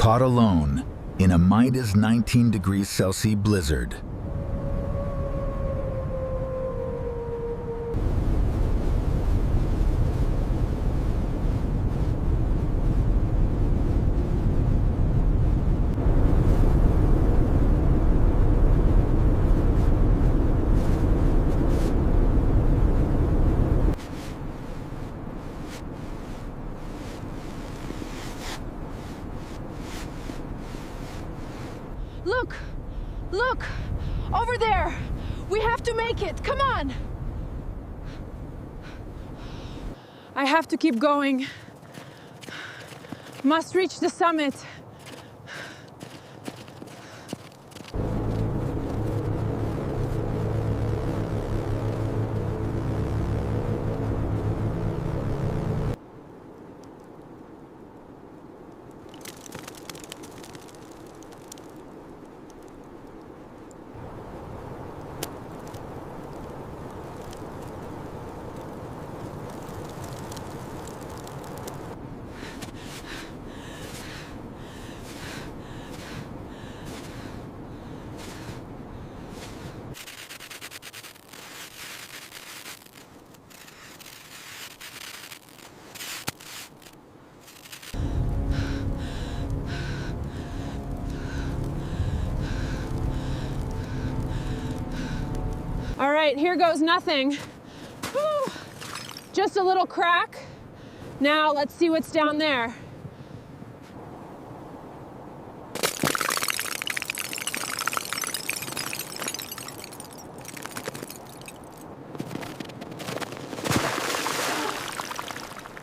caught alone in a -19 degrees Celsius blizzard. Look! Look! Over there! We have to make it! Come on! I have to keep going. Must reach the summit. All right, here goes nothing. Whew. Just a little crack. Now let's see what's down there.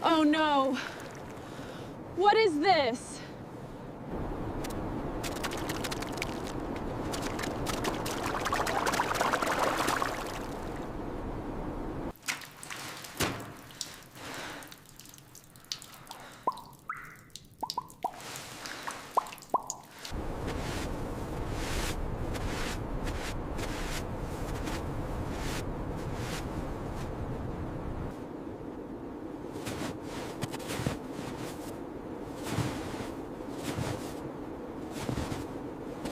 Oh no. What is this?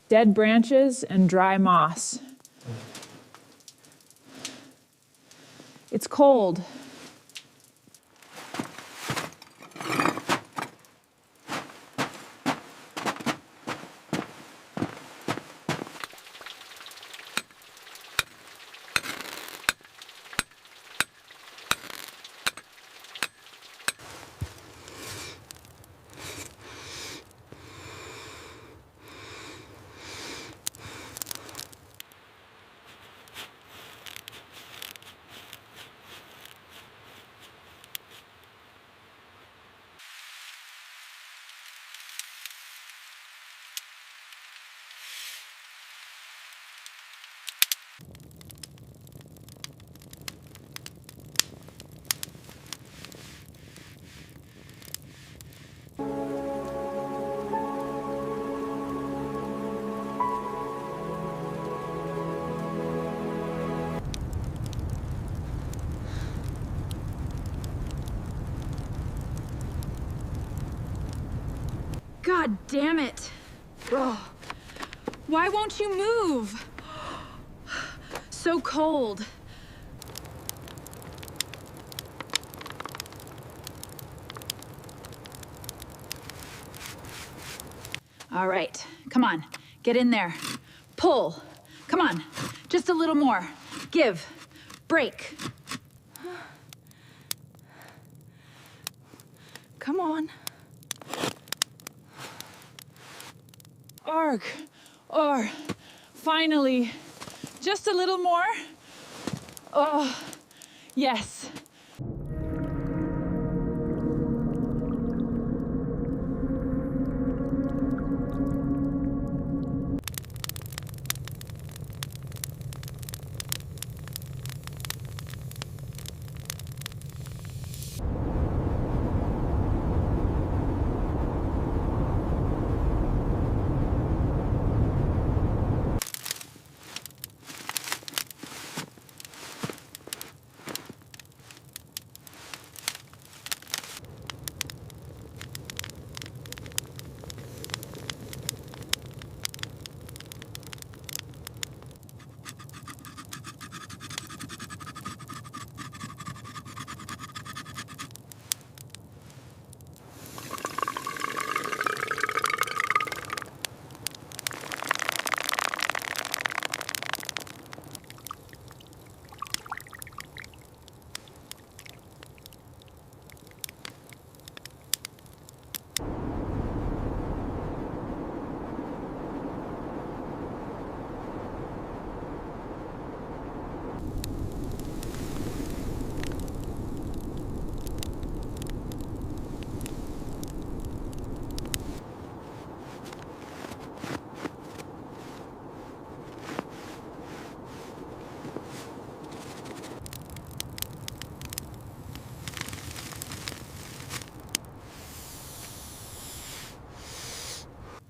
Dead branches and dry moss. It's cold. God damn it. Oh. Why won't you move? So cold. All right, come on, get in there. Pull, come on, just a little more. Give, break. Come on. Arg, or finally, just a little more. Oh, yes.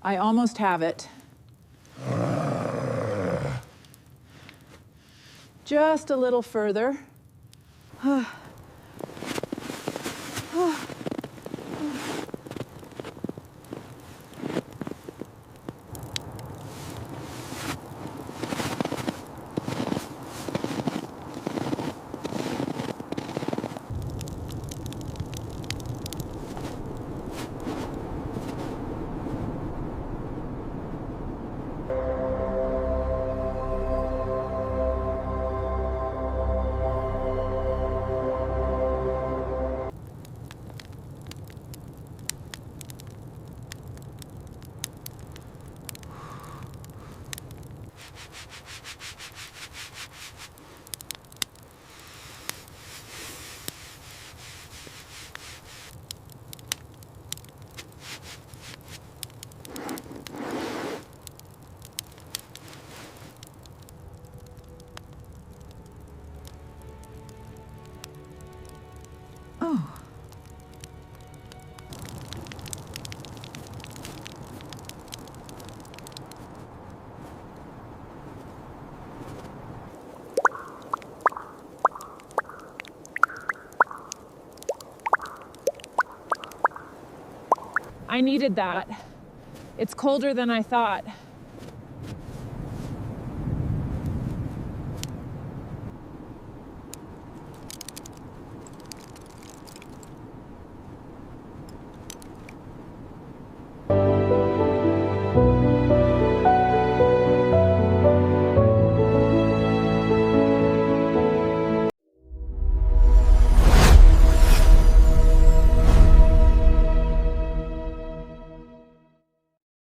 I almost have it. Just a little further. I needed that. It's colder than I thought.